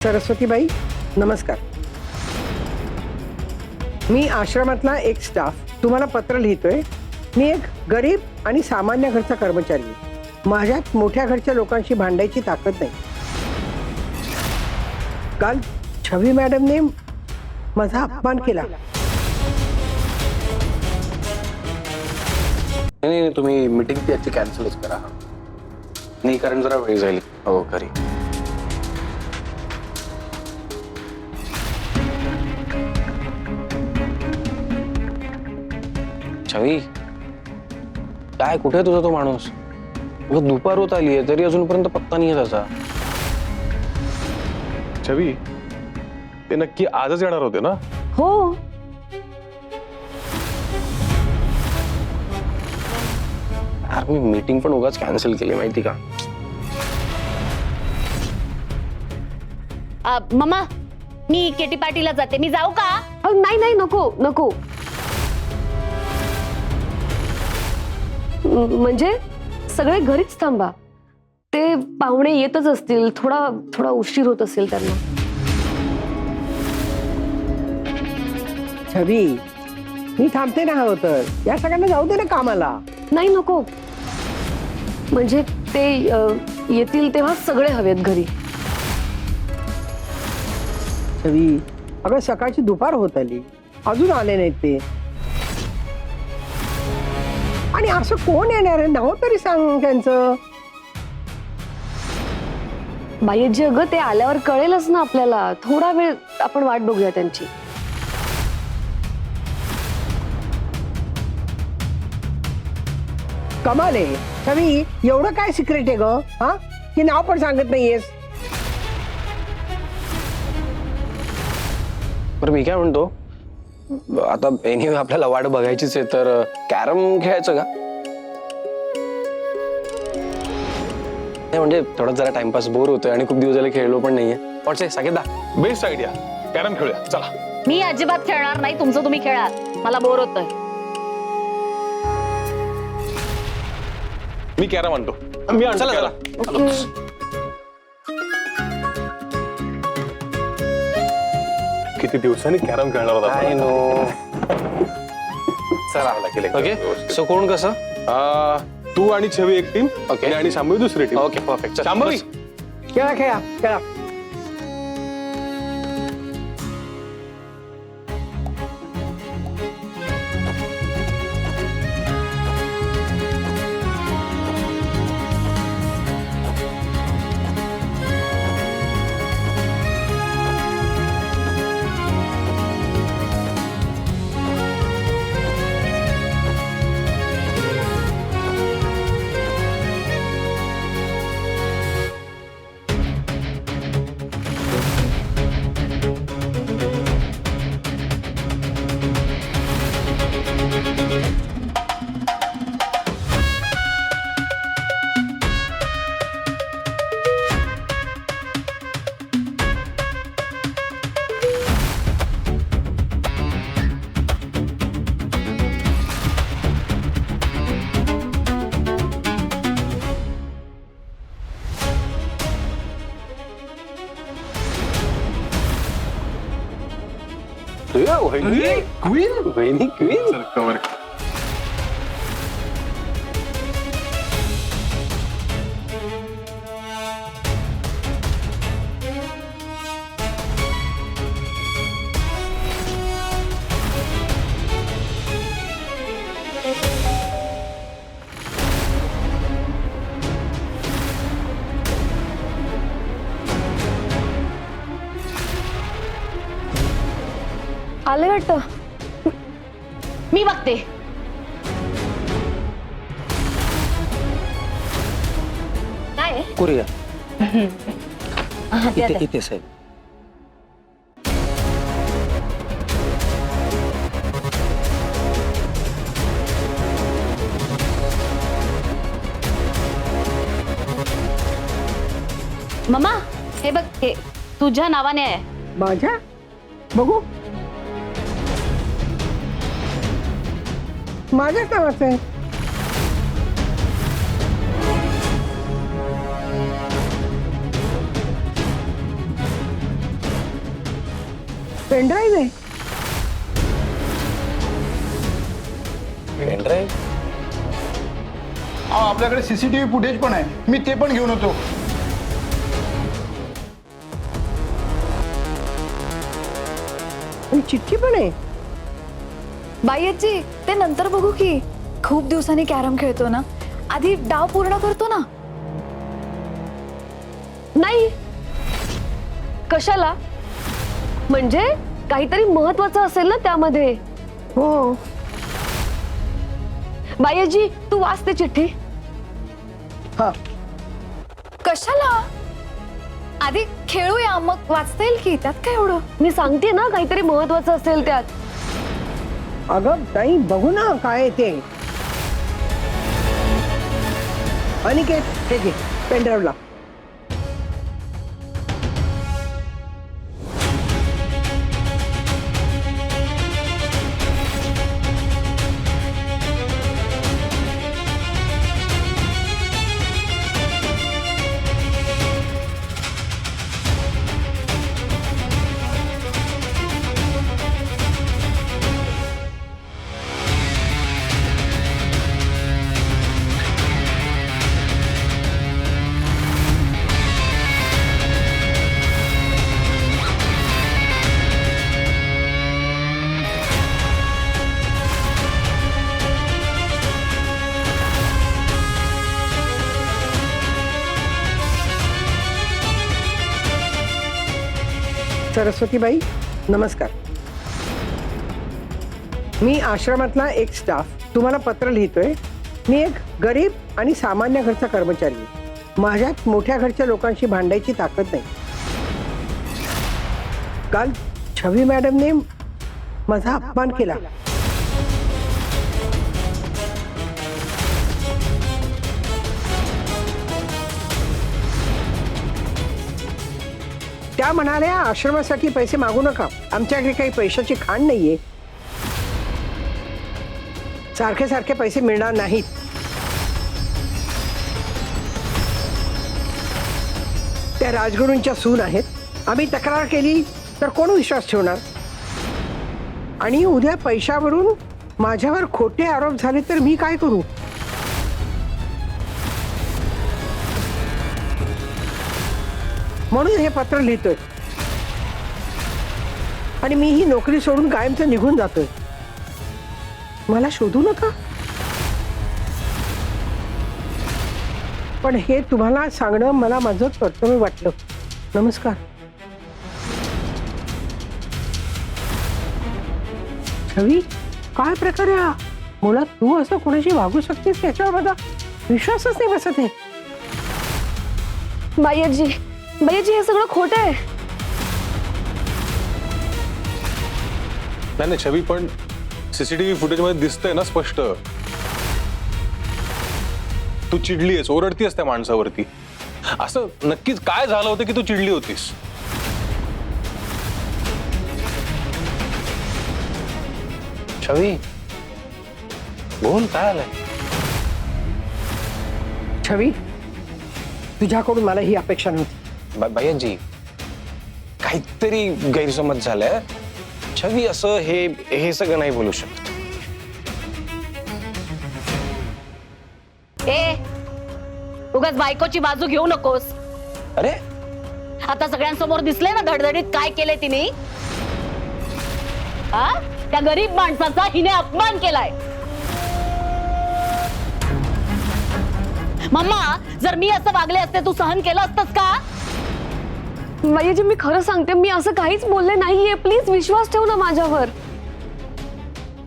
सरस्वतीबाई नमस्कार. मी आश्रमातला एक स्टाफ तुम्हाला पत्र लिहितोय. मी एक गरीब आणि सामान्य घरचा कर्मचारी आहे. माझ्यात मोठ्या घरच्या लोकांशी भांडायची ताकद नाही. काल छवी मॅडमने माझा अपमान केला. नाही तुम्ही मीटिंग ती आजची कॅन्सलच करा. नाही कारण जरा वेळ जाईल हो घरी. छवी काय कुठे आहे तुझा तो माणूस? दुपार होत आली आहे तरी अजूनपर्यंत पत्ता नाही आहे त्याचा. छवी ते नक्की आजच येणार होते ना? हो. यार मी मीटिंग पण उगाच कॅन्सल केली माहिती का? मम्मा मी केटी पार्टीला जाते. मी जाऊ का? नाही नाही नको नको. म्हणजे सगळे घरीच थांबा. ते पाहुणे येतच असतील. थोडा उशीर होत असेल त्यांना. छवी मी थांबते ना हवं तर. या सगळ्यांना जाऊ दे ना कामाला. नाही नको. म्हणजे ते येतील तेव्हा सगळे हवेत घरी. छवी अगं सकाळची दुपार होत आली अजून आले नाहीत ते. आणि असं कोण येणार आहे नाव तरी सांग त्यांचं. बाईजी अगं ते आल्यावर कळेलच ना आपल्याला. थोडा वेळ आपण वाट बघूया त्यांची. कमाल आहे छवी. एवढं काय सिक्रेट आहे ग हा की नाव पण सांगत नाहीयेस. बरं मी काय म्हणतो आता एनिवे आपल्याला वाट बघायचीच आहे तर कॅरम खेळायचं का? नाही म्हणजे थोडा जरा टाइमपास बोर होतोय आणि खूप दिवस झाले खेळलो पण नाहीये. वाटतंय साकेत बेस्ट आयडिया. कॅरम खेळूया चला. मी अजिबात खेळणार नाही. तुमचं तुम्ही खेळा. मला बोर होतंय. मी कॅरम आणतो. मी आणतो चला, कॅरम. किती दिवसांनी कॅरम खेळणार होता काय आपण? नो. चला ओके. सो कोण कसं? तू आणि छवी एक टीम Okay. आणि शांभवी दुसरी टीम. Okay perfect. शांभवी खेळा खेळा खेळा. Queen queen. कवर. आले वाटतं. मी बघते. काय कोरिया इथे इथे साहेब. मम्मा हे बघ. हे तुझ्या नावाने आहे. माझ्या बघू. माझ्याच नावाचं आहे. पेनड्राईव्ह आहे. पेनड्राईव्ह? आपल्याकडे सीसीटीव्ही फुटेज पण आहे, मी ते पण घेऊन होतो. आणि चिठ्ठी पण आहे. बाईजी ते नंतर बघू की. खूप दिवसांनी कॅरम खेळतो ना, आधी डाव पूर्ण करतो ना. नाही. कशाला? म्हणजे काहीतरी महत्वाचं असेल ना त्यामध्ये. हो. बायजी तू वाचते चिठ्ठी. हा. कशाला? आधी खेळूया, मग वाचता येईल की. त्यात काय एवढं. मी सांगते ना काहीतरी महत्वाचं असेल त्यात. अगं ताई बघू ना काय आहे ते. अनिकेत हे घे पेनड्राईव्ह ला. सरस्वतीबाई नमस्कार. मी आश्रमातला एक स्टाफ तुम्हाला पत्र लिहितोय. मी एक गरीब आणि सामान्य घरचा कर्मचारी आहे. माझ्यात मोठ्या घरच्या लोकांशी भांडायची ताकद नाही. काल छवी मॅडमने माझा अपमान केला. त्या म्हणाल्या आश्रमासाठी पैसे मागू नका, आमच्याकडे काही पैशाची खाण नाहीये. सारखे सारखे पैसे मिळणार नाहीत. त्या राजगुरूंच्या सून आहेत. आम्ही तक्रार केली तर कोण विश्वास ठेवणार. आणि उद्या पैशावरून माझ्यावर खोटे आरोप झाले तर मी काय करू. म्हणून हे पत्र लिहितोय. आणि मी ही नोकरी सोडून कायमचं निघून जातोय. मला शोधू नका. पण हे तुम्हाला सांगणं मला माझं कर्तव्य वाटलं. नमस्कार. छवी काय प्रकार आहे हा. मुळात तू असं कोणाशी वागू शकतेस याच्यावर माझा विश्वासच नाही बसत आहे. बायजी बायजी हे सगळं खोटं आहे. नाही छवी, पण सीसीटीव्ही फुटेज मध्ये दिसतंय ना स्पष्ट. तू चिडलीयस, ओरडतीयस त्या माणसावरती. असं नक्कीच काय झालं होतं की तू चिडली होतीस? छवी बोल, काय आलंय? छवी तुझ्याकडून मला ही अपेक्षा नव्हती. भैयाजी काहीतरी गैरसमज झालाय. छवी असं हे सगळं नाही बोलू शकत. ए उगाच बायकोची बाजू घेऊ नकोस. अरे आता सगळ्यांसमोर दिसले ना धडधडीत काय केले तिने. हा त्या गरीब माणसाचा हिने अपमान केलाय. मम्मा जर मी असं वागले असते तू सहन केलं असतंस का? बायजी मी खरं सांगते, मी असं काहीच बोलले नाहीये. प्लीज विश्वास ठेव ना माझ्यावर.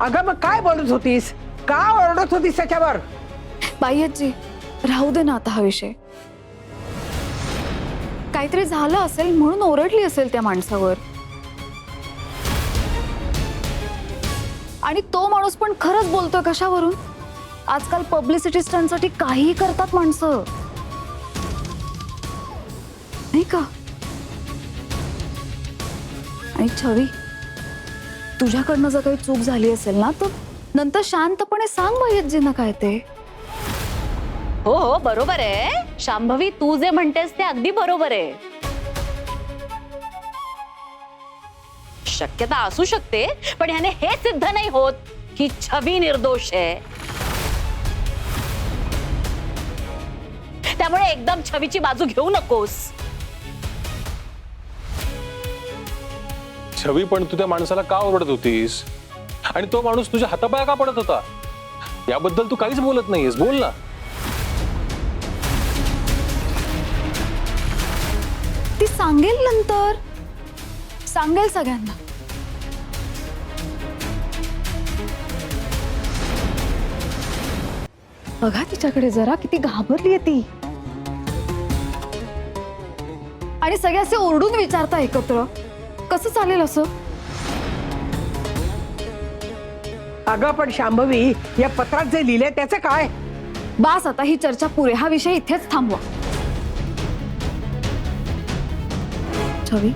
अगं मग काय बोलत होतीस, का ओरडत होतीस त्याच्यावर. बाईजी राहू दे ना आता हा विषय. काहीतरी झालं असेल म्हणून ओरडली असेल त्या माणसावर. आणि तो माणूस पण खरंच बोलतोय कशावरून. आजकाल पब्लिसिटी स्टंटसाठी काहीही करतात माणसं, नाही का. आणि छवी तुझ्याकडनं जर काही चूक झाली असेल ना तर नंतर शांतपणे सांग बाईजींना काय ते. हो हो बरोबर आहे शांभवी, तू जे म्हणतेस ते अगदी बरोबर आहे. शक्यता असू शकते, पण ह्याने हे सिद्ध नाही होत की छवी निर्दोष आहे. त्यामुळे एकदम छवीची बाजू घेऊ नकोस. छवी, पण तू त्या माणसाला का ओरडत होतीस? आणि तो माणूस तुझ्या हातापाया का पडत होता? याबद्दल तू काहीच बोलत नाहीयेस. बोल ना. ती सांगेल नंतर, सांगेल सगळ्यांना. बघा तिच्याकडे जरा, किती घाबरलीये ती. आणि सगळे असे ओरडून विचारता एकत्र. कसं चालेल असं? अगं पण शांभवी, या पत्रात जे लिहिलंय त्याचं काय? बास आता ही चर्चा पुरे. हा विषय इथेच थांबवा. छवी,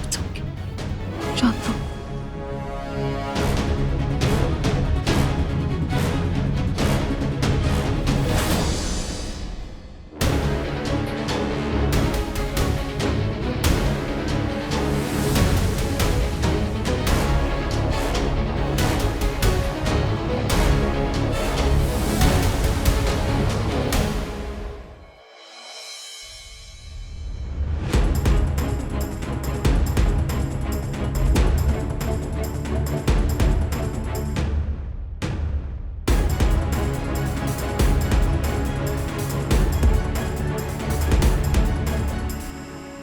It's okay. शांत हो.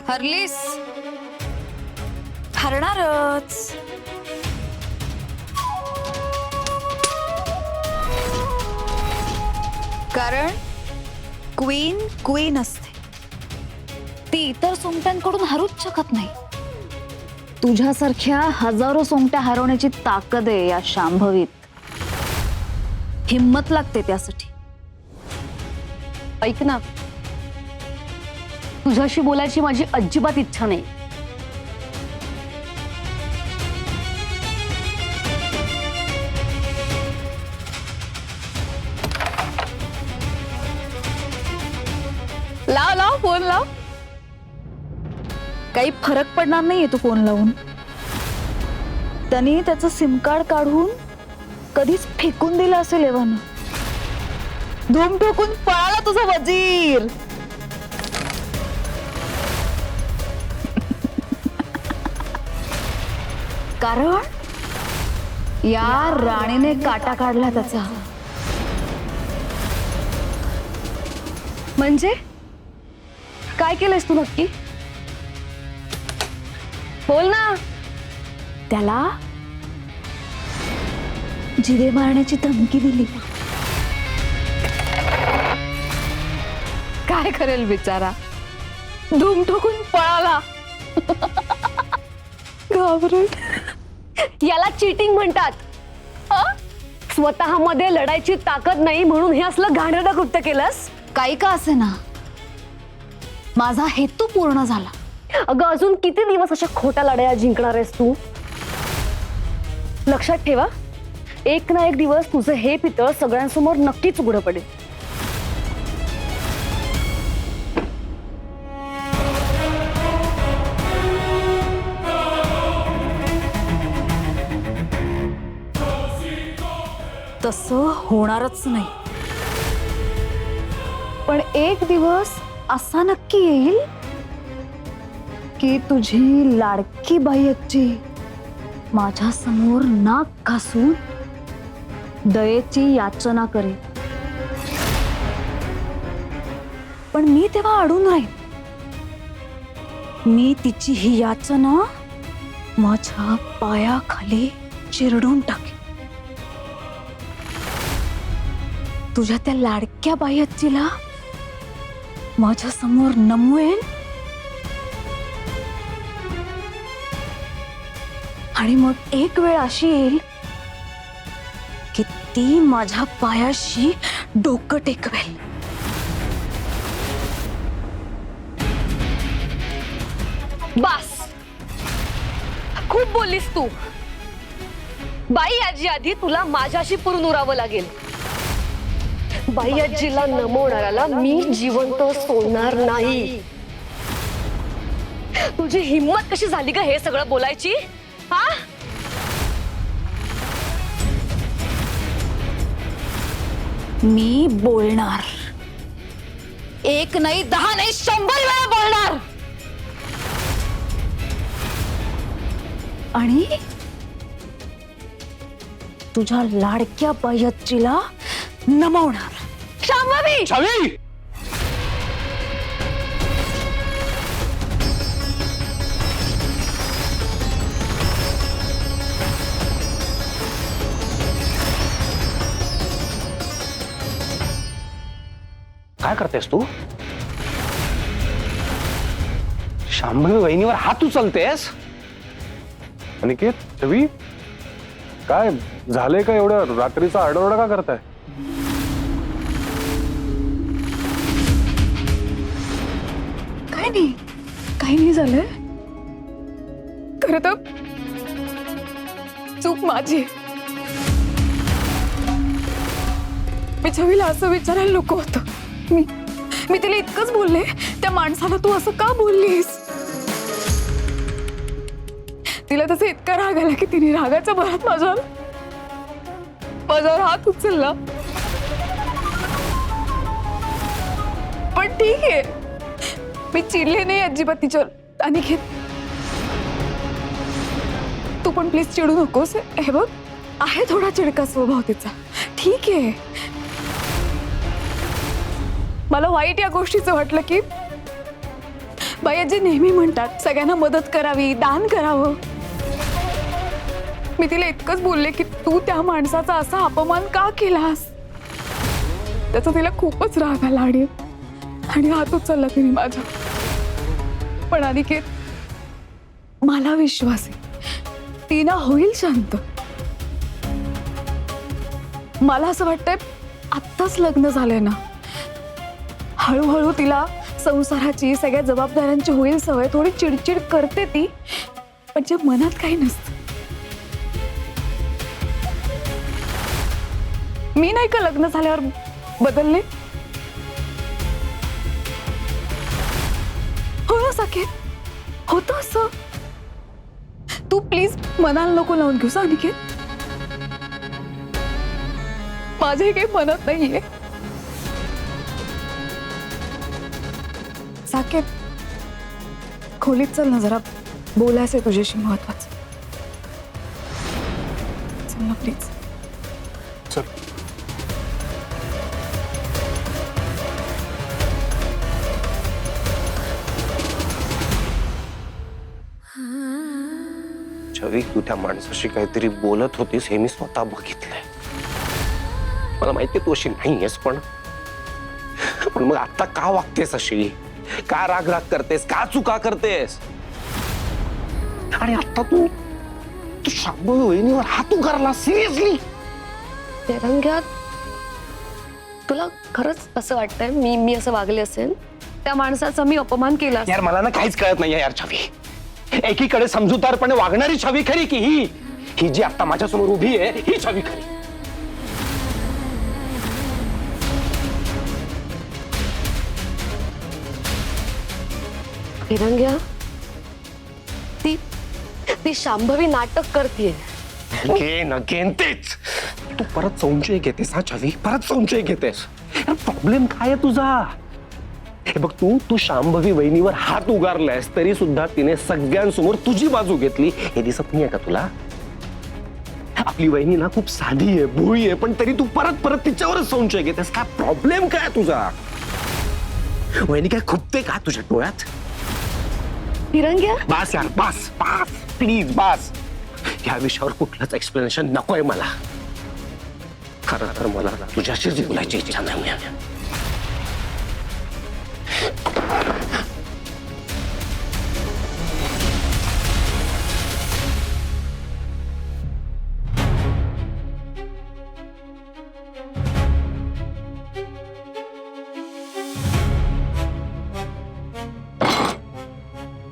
हरलीस, हरणारच. कारण क्वीन क्वीन असते. ती इतर सोंगट्यांकडून हरूच शकत नाही. तुझ्यासारख्या हजारो सोंगट्या हरवण्याची ताकद आहे या शांभवीत. हिम्मत लागते त्यासाठी. ऐक ना, तुझ्याशी बोलायची माझी अजिबात इच्छा नाही. लाव लाव, फोन लाव. काही फरक पडणार नाहीये तू फोन लावून. त्यांनी त्याचं सिम कार्ड काढून कधीच फेकून दिलं असेल एव्हानं. धूम ठोकून पळाला तुझा वजीर. कारण या राणीने काटा काढला त्याचा. म्हणजे काय केलंयस तू नक्की? बोल ना. त्याला जिवे मारण्याची धमकी दिली. काय करेल बिचारा, धूम ठोकून पळाला. घाबरून. याला चीटिंग म्हणतात. स्वतःमध्ये लढायची ताकद नाही म्हणून हे असलं घाणेरडं कृत्य केलंस. काही का असे ना, माझा हेतू पूर्ण झाला. अगं अजून किती दिवस अशा खोट्या लढाया जिंकणार आहेस तू? लक्षात ठेवा, एक ना एक दिवस तुझं हे पितळ सगळ्यांसमोर नक्कीच उघडं पडेल. तसं होणारच नाही. पण एक दिवस असा नक्की येईल की तुझी लाडकी बाई आजी माझ्या समोर नाक घासून दयेची याचना करेल. पण मी तेव्हा अडून राहीन. मी तिची ही याचना माझ्या पायाखाली चिरडून टाकेन. तुझ्या त्या लाडक्या बाई आजीला माझ्या समोर नमवेन आणि मग एक वेळ अशी येईल की ती माझ्या पायाशी डोकं टेकवेल. बास, खूप बोललीस तू. बाई आजी आधी तुला माझ्याशी पुरून उरावं लागेल. बाई आजीला नमवणाऱ्याला मी जिवंत सोडणार नाही. तुझी हिम्मत कशी झाली ग हे सगळं बोलायची? हा? मी बोलणार. 1 नाही 10 नाही 100 वेळा बोलणार. आणि तुझ्या लाडक्या बायच्चीला नमवणार. शांभवी! छवी काय करतेस तू? शांभवी वहिनीवर हात उचलतेस? अनिकेत, छवी काय झालंय का? एवढं रात्रीचा आरडाओरडा का करताय? काही नाही झालंय. खरं तर चूक माझी आहे. मी छवीला असं विचारायला नको होतं. मी तिला इतकंच बोलले, त्या माणसाला तू असं का बोललीस? तिला तसं इतका राग आला की तिने रागाच्या भरात माझ्यावर हात उचलला. पण ठीक आहे, मी चिडले नाही अजिबात तिच्यावर. अनिकेत, तू पण प्लीज चिडू नकोस. हे बघ, आहे थोडा चिडका स्वभाव तिचा, ठीक आहे. मला वाईट या गोष्टीचं वाटलं की बाई जे नेहमी म्हणतात सगळ्यांना मदत करावी, दान करावं. मी तिला इतकंच बोलले की तू त्या माणसाचा असा अपमान का केलास? त्याचा तिला खूपच राग आला आणि हात उचलला तिने माझा. पण अनिकेत, मला विश्वास आहे ती ना होईल शांत. मला असं वाटतंय आत्ताच लग्न झालंय ना, हळूहळू तिला संसाराची, सगळ्या जबाबदाऱ्यांची होईल सवय. थोडी चिडचिड करते ती, पण जे मनात काही नसतं. मी नाही का लग्न झाल्यावर बदलले? हो ना साकेत, होतं असं. तू प्लीज मनाला नको लावून घेऊस अनिकेत. माझ्याही काही मनात नाहीये. साकेत, खोलीत चल ना, जरा बोलायचंय तुझ्याशी महत्वाचं. चल ना प्लीज. चल. छवी, तू त्या माणसाशी काहीतरी बोलत होतीस हे मी स्वतः बघितलंय. मला माहिती तू अशी नाहीयेस, पण मग आता का वागतेस अशी? का राग करतेस? का चुका करतेस? आणि आता तू शांभवी वहिनीवर हात उगारला? सिरियसली? तिरंग्या, तुला खरंच असं वाटतंय मी असं वागले असेल? त्या माणसाचा मी अपमान केला असेल? यार, मला ना काहीच कळत नाहीये यार छवी. एकीकडे समजूतदारपणे वागणारी छवी खरी की ही जी आता माझ्यासमोर उभी आहे ही छवी खरी? तिरंग्या, ती शांभवी नाटक करतेय. अगेन तेच. तू परत संशय घेतेस हा छवी, परत संशय घेतेस. प्रॉब्लेम काय आहे तुझा? हे बघ, तू शांभवी वहिनीवर हात उगारलायस तरी सुद्धा तिने सगळ्यांसमोर तुझी बाजू घेतली. हे दिसत नाहीये का तुला? आपली वहिनी ना खूप साधी आहे, भोळी आहे, पण तरी तू परत तिच्यावरच संशय घेतेस. काय प्रॉब्लेम काय तुझा? वहिनी काय खुपते का तुझ्या डोळ्यात? तिरंग्या, बास यार, बास बास, प्लीज बास. ह्या विषयावर कुठलंच एक्सप्लेनेशन नकोय मला. खरं तर मला तुझ्याशीच बोलायची इच्छा नाही.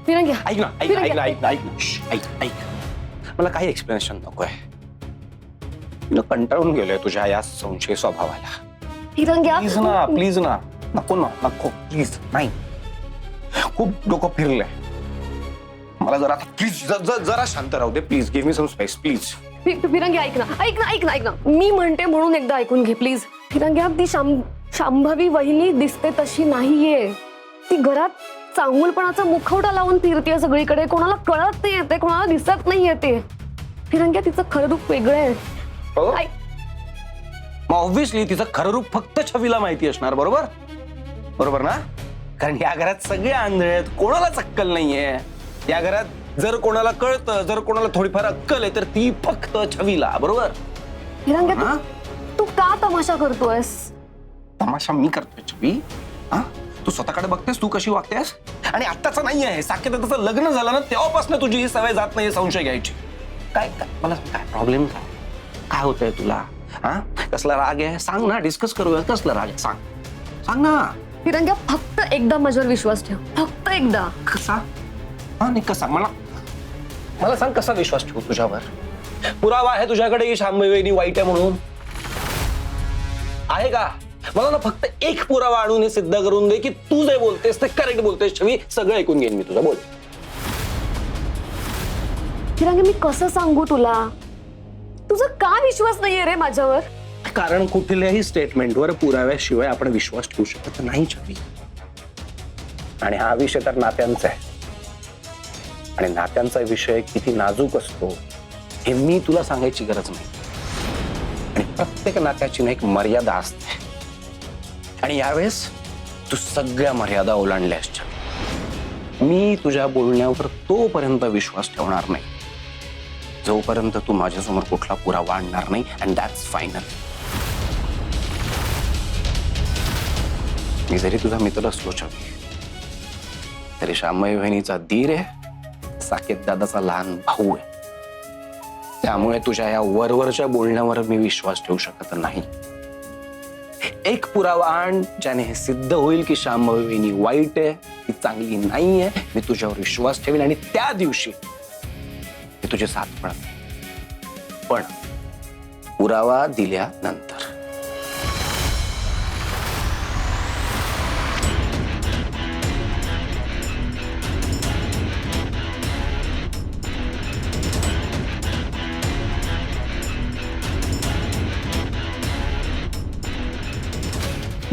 तिरंग्या, ऐक ना. मला काही एक्सप्लेनेशन नकोय. मी कंटाळून गेलोय तुझ्या या संशय स्वभावाला. तिरंग्या, प्लीज ना. नको प्लीज. नाही, खूप डोकं फिरलंय. मला जरा प्लीज जरा शांत राहू दे please give me some space please. फिरंगी ऐक ना ऐक ना ऐक ना ऐक ना मी म्हणते म्हणून एकदा ऐकून घे प्लीज. फिरंग्या ती शांभवी वहिनी दिसते तशी नाहीये. ती घरात चांगुलपणाचा मुखवटा लावून फिरते सगळीकडे. कोणाला कळत नाही येते, कोणाला दिसत नाही येते. फिरंग्या तिचं खरं रूप वेगळं आहे. हो ऐक, मग ऑब्व्हियसली तिचं खरं रूप फक्त छवीला माहिती असणार. बरोबर बरोबर ना. कारण या घरात सगळे आंधळे आहेत, कोणालाच अक्कल नाहीये. या घरात जर कोणाला कळतं, जर कोणाला थोडीफार अक्कल आहे तर ती फक्त छवीला. बरोबर. फिरंग्या हा? तू का तमाशा करतोयस? तमाशा मी करतोय छवी? हा? तू स्वतःकडे बघतेस तू कशी वागतेस. आणि आत्ताचं नाही आहे, साकेताचं लग्न झालं ना तेव्हापासून तुझी ही सवय जात नाहीये संशय घ्यायची. काय काय मला सांग, काय प्रॉब्लेम काय काय होतंय तुला? हा कसला राग आहे सांग ना, डिस्कस करूया. कसला राग आहे सांग सांग ना. फिरंग्या फक्त एकदा माझ्यावर विश्वास ठेव, फक्त एकदा. कसा? हा नाही कसा मला मला सांग कसा विश्वास ठेवू तुझ्यावर? पुरावा आहे तुझ्याकडे की शांभवी वहिनी वाईट आहे म्हणून? आहे का? मला ना फक्त एक पुरावा आणून हे सिद्ध करून दे की तू जे बोलतेस ते करेक्ट बोलतेस. छवी सगळं ऐकून घेईन मी तुझं. बोल. फिरंग्या मी कसं सांगू तुला? तुझा का विश्वास नाहीये रे माझ्यावर? कारण कुठल्याही स्टेटमेंटवर पुराव्याशिवाय आपण विश्वास ठेवू शकत नाही छवी. आणि हा विषय तर नात्यांचा आहे. आणि नात्यांचा विषय किती नाजूक असतो हे मी तुला सांगायची गरज नाही. आणि प्रत्येक नात्याची ना एक मर्यादा असते. आणि यावेळेस तू सगळ्या मर्यादा ओलांडल्यास छवी. मी तुझ्या बोलण्यावर तोपर्यंत विश्वास ठेवणार नाही जोपर्यंत तू माझ्यासमोर कुठला पुरावा आणणार नाही. And that's final. मी जरी तुझा मित्र असलो छवी तरी शांभवी वहिनीचा धीर आहे, साकेत दादाचा लहान भाऊ आहे. त्यामुळे तुझ्या या वरवरच्या बोलण्यावर मी विश्वास ठेवू शकत नाही. एक पुरावा आण ज्याने हे सिद्ध होईल की शांभवी वहिनी वाईट आहे, ती चांगली नाहीये. मी तुझ्यावर विश्वास ठेवीन आणि त्या दिवशी मी तुझे साथ पडत. पण पुरावा दिल्यानंतर.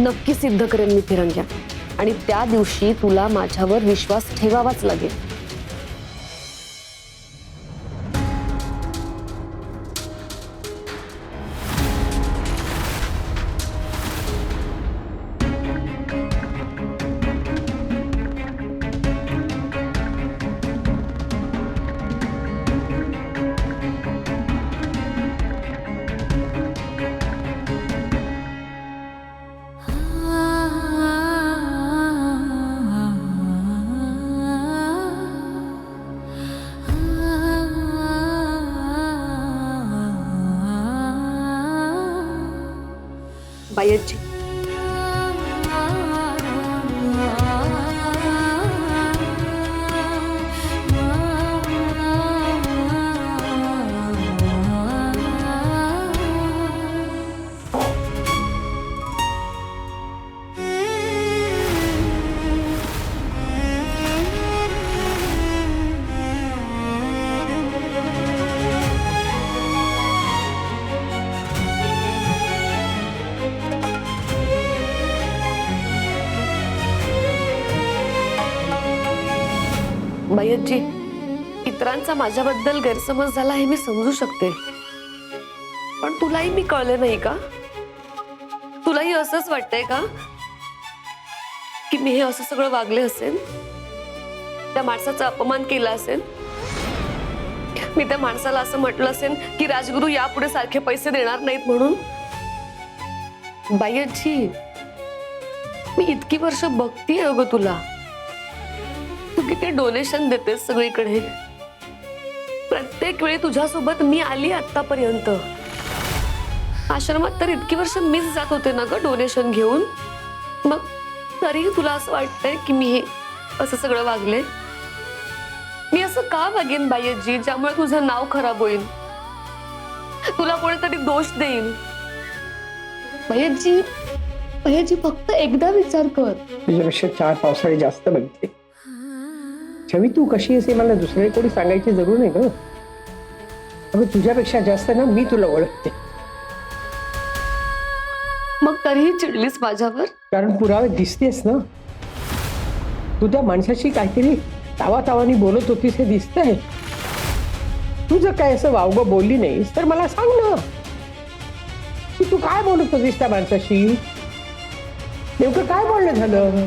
नक्की सिद्ध करेन मी फिरंग्या. आणि त्या दिवशी तुला माझ्यावर विश्वास ठेवावाच लागेल. बायची बायजी इतरांचा माझ्याबद्दल गैरसमज झाला हे मी समजू शकते. पण तुलाही मी कळले नाही का? तुलाही असंच वाटतंय का की मी हे असं सगळं वागले असेल, त्या माणसाचा अपमान केला असेल, मी त्या माणसाला असं म्हटलं असेल की राजगुरू यापुढे सारखे पैसे देणार नाहीत म्हणून? बायजी मी इतकी वर्ष बघतीये अगं तुला. तू किती डोनेशन देतेस सगळीकडे. प्रत्येक वेळी तुझ्यासोबत मी आली आतापर्यंत. आश्रमात तर इतकी वर्ष मीच जात होते ना ग डोनेशन घेऊन. मग तरीही तुला असं वाटतंय की मी हे असं सगळं वागले? मी असं का वागेन बायजी ज्यामुळे तुझं नाव खराब होईल, तुला कोणीतरी दोष देईल? बायजी बायजी फक्त एकदा विचार कर. तुझ्यापेक्षा 4 पावसाळे जास्त बघते. छवी तू कशी आहेस हे मला दुसरे कोणी सांगायची जरूर नाही ग. अगं तुझ्यापेक्षा जास्त ना मी तुला ओळखते. मग तरीही चिडलीस माझ्यावर? कारण पुरावे दिसतेस ना. तू त्या माणसाशी काहीतरी तावातावानी बोलत होतीस हे दिसतंय. तू जर काय असं वावगं बोलली नाहीस तर मला सांग ना की तू काय बोलत होतीस त्या माणसाशी. नेमकं काय बोलणं झालं?